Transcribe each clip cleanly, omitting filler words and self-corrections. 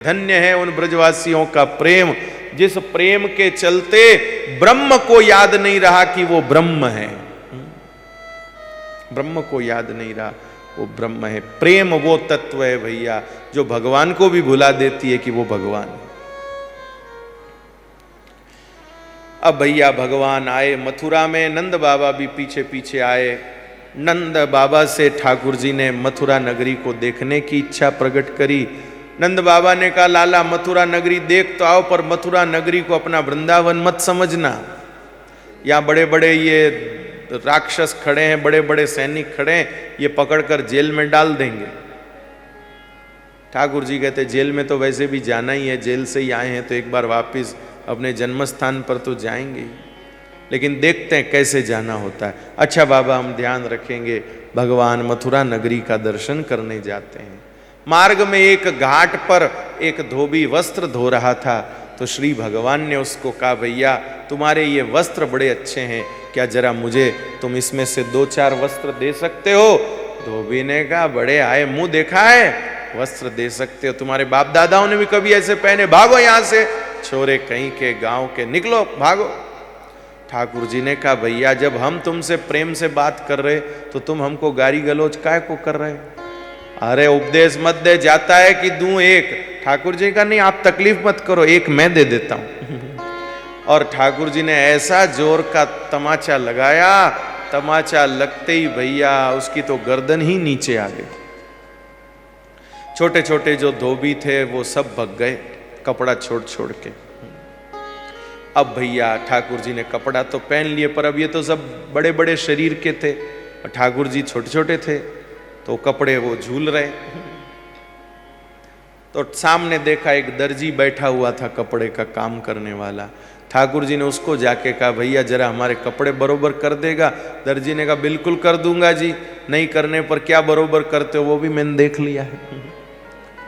धन्य है उन ब्रजवासियों का प्रेम, जिस प्रेम के चलते ब्रह्म को याद नहीं रहा कि वो ब्रह्म है। ब्रह्म को याद नहीं रहा वो ब्रह्म है। प्रेम वो तत्व है भैया जो भगवान को भी भुला देती है कि वो भगवान है। अब भैया भगवान आए मथुरा में, नंद बाबा भी पीछे पीछे आए। नंद बाबा से ठाकुर जी ने मथुरा नगरी को देखने की इच्छा प्रकट करी। नंद बाबा ने कहा, लाला मथुरा नगरी देख तो आओ, पर मथुरा नगरी को अपना वृंदावन मत समझना। यहाँ बड़े बड़े ये राक्षस खड़े हैं, बड़े बड़े सैनिक खड़े हैं, ये पकड़कर जेल में डाल देंगे। ठाकुर जी कहते, जेल में तो वैसे भी जाना ही है, जेल से ही आए हैं तो एक बार वापस अपने जन्म स्थान पर तो जाएंगे, लेकिन देखते हैं कैसे जाना होता है। अच्छा बाबा, हम ध्यान रखेंगे। भगवान मथुरा नगरी का दर्शन करने जाते हैं। मार्ग में एक घाट पर एक धोबी वस्त्र धो रहा था, तो श्री भगवान ने उसको कहा, भैया तुम्हारे ये वस्त्र बड़े अच्छे हैं, क्या जरा मुझे तुम इसमें से 2-4 वस्त्र दे सकते हो? धोबी ने कहा, बड़े आए मुंह देखा है, वस्त्र दे सकते हो, तुम्हारे बाप दादाओं ने भी कभी ऐसे पहने, भागो यहां से, छोरे कहीं के गांव के, निकलो भागो। ठाकुर जी ने कहा, भैया जब हम तुमसे प्रेम से बात कर रहे तो तुम हमको गाली गलौज काय को कर रहे? अरे उपदेश मत दे, जाता है कि दूं एक। ठाकुर जी का नहीं, आप तकलीफ मत करो, एक मैं दे देता हूं। और ठाकुर जी ने ऐसा जोर का तमाचा लगाया, तमाचा लगते ही भैया उसकी तो गर्दन ही नीचे आ गई। छोटे छोटे जो धोबी थे वो सब भग गए कपड़ा छोड़ छोड़ के। अब भैया ठाकुर जी ने कपड़ा तो पहन लिए, पर अब ये तो सब बड़े बड़े शरीर के थे और ठाकुर जी छोटे छोटे थे, तो कपड़े वो झूल रहे। तो सामने देखा एक दर्जी बैठा हुआ था, कपड़े का काम करने वाला। ठाकुर जी ने उसको जाके कहा, भैया जरा हमारे कपड़े बरोबर कर देगा? दर्जी ने कहा, बिल्कुल कर दूंगा जी, नहीं करने पर क्या बरोबर करते हो वो भी मैंने देख लिया है,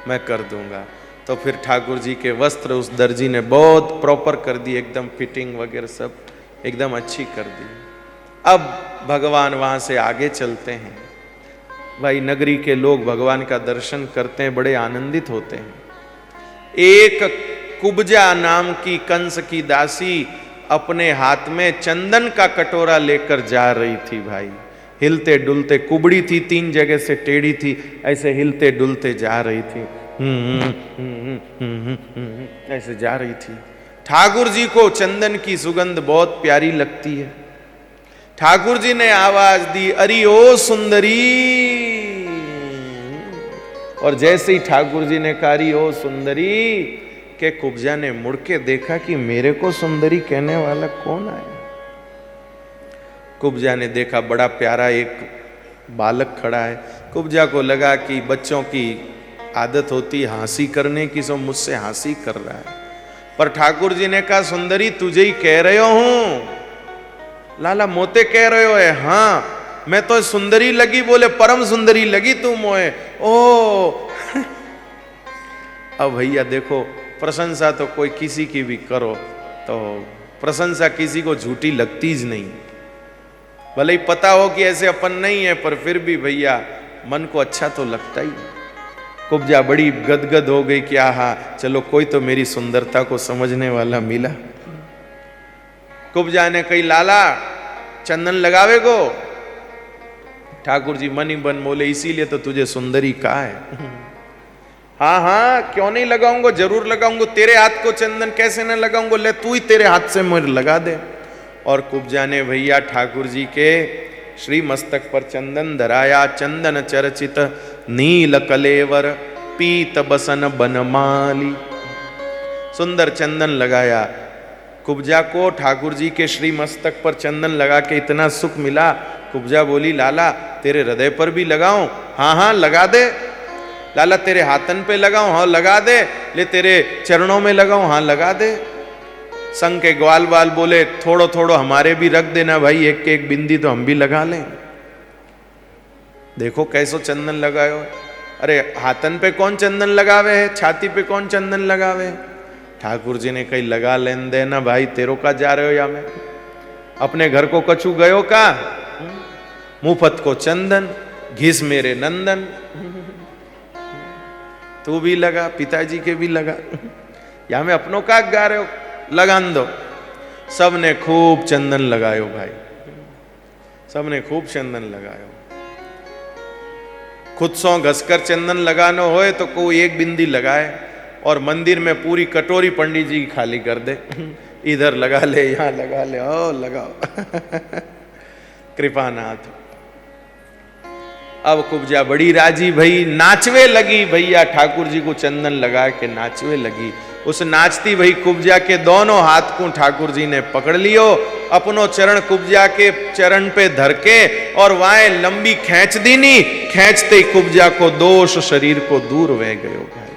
मैं कर दूंगा। तो फिर ठाकुर जी के वस्त्र उस दर्जी ने बहुत प्रॉपर कर दिए, एकदम फिटिंग वगैरह सब एकदम अच्छी कर दी। अब भगवान वहां से आगे चलते हैं। भाई नगरी के लोग भगवान का दर्शन करते हैं, बड़े आनंदित होते हैं। एक कुब्जा नाम की कंस की दासी अपने हाथ में चंदन का कटोरा लेकर जा रही थी। भाई हिलते डुलते, कुबड़ी थी, 3 जगह से टेढ़ी थी, ऐसे हिलते डुलते जा रही थी, ऐसे जा रही थी। ठाकुर जी को चंदन की सुगंध बहुत प्यारी लगती है। ठाकुर जी ने आवाज दी, अरे ओ सुंदरी। और जैसे ही ठाकुर जी ने कहा, अरे ओ सुंदरी, के कुब्जा ने मुड़ के देखा कि मेरे को सुंदरी कहने वाला कौन आया। कुब्जा ने देखा बड़ा प्यारा एक बालक खड़ा है। कुब्जा को लगा कि बच्चों की आदत होती हंसी करने की, सो मुझसे हंसी कर रहा है। पर ठाकुर जी ने कहा, सुंदरी तुझे ही कह रहे हूं। लाला मोते कह रहे हो? है हाँ, मैं तो सुंदरी लगी, बोले परम सुंदरी लगी तू मोए। ओ अब भैया देखो, प्रशंसा तो कोई किसी की भी करो तो प्रशंसा किसी को झूठी लगती ज नहीं। भले ही पता हो कि ऐसे अपन नहीं है, पर फिर भी भैया मन को अच्छा तो लगता ही। कुब्जा बड़ी गदगद हो गई कि आहा, चलो कोई तो मेरी सुंदरता को समझने वाला मिला। कुब्जा ने कही, लाला चंदन लगावे को? ठाकुर जी मन ही मन बोले, इसीलिए तो तुझे सुंदरी कहा है। हाँ हाँ क्यों नहीं लगाऊंगा, जरूर लगाऊंगा, तेरे हाथ को चंदन कैसे न लगाऊंगा, ले तू ही तेरे हाथ से मुझे लगा दे। और कुब्जा ने भैया ठाकुर जी के श्री मस्तक पर चंदन धराया। चंदन चर्चित नील कलेवर पीत बसन बनमाली। सुंदर चंदन लगाया। कुब्जा को ठाकुर जी के श्री मस्तक पर चंदन लगा के इतना सुख मिला। कुब्जा बोली, लाला तेरे हृदय पर भी लगाऊं? हाँ हाँ लगा दे। लाला तेरे हाथन पे लगाऊं? हाँ लगा दे। ले तेरे चरणों में लगाऊं? हाँ लगा दे। संग के ग्वाल बाल बोले, थोड़ो थोड़ो हमारे भी रख देना भाई, एक के एक बिंदी तो हम भी लगा लें। देखो कैसो चंदन लगायो। अरे हाथन पे कौन चंदन लगावे है, छाती पे कौन चंदन लगावे है? ठाकुर जी ने कही, लगा लेन देना भाई, तेरो का जा रहे हो या मैं? अपने घर को कछु गयो का? मुफत को चंदन, घिस मेरे नंदन। तू भी लगा, पिताजी के भी लगा, या में अपनों का गा रहे हो, लगान दो। सबने खूब चंदन लगायो भाई, सबने खूब चंदन लगायो। खुद सौ घसकर चंदन लगानो होए तो कोई एक बिंदी लगाए और मंदिर में पूरी कटोरी पंडित जी की खाली कर दे, इधर लगा ले, यहाँ लगा ले, ओ लगाओ। कृपानाथ। अब कुब्जा बड़ी राजी भई, नाचवे लगी भैया, ठाकुर जी को चंदन लगा के नाचवे लगी। उस नाचती भई कुब्जा के दोनों हाथ को ठाकुर जी ने पकड़ लियो, अपनो चरण कुब्जा के चरण पे धर के और वाए लंबी खींच दीनी, खींचते ही कुब्जा को दोष शरीर को दूर वह गयो भाई।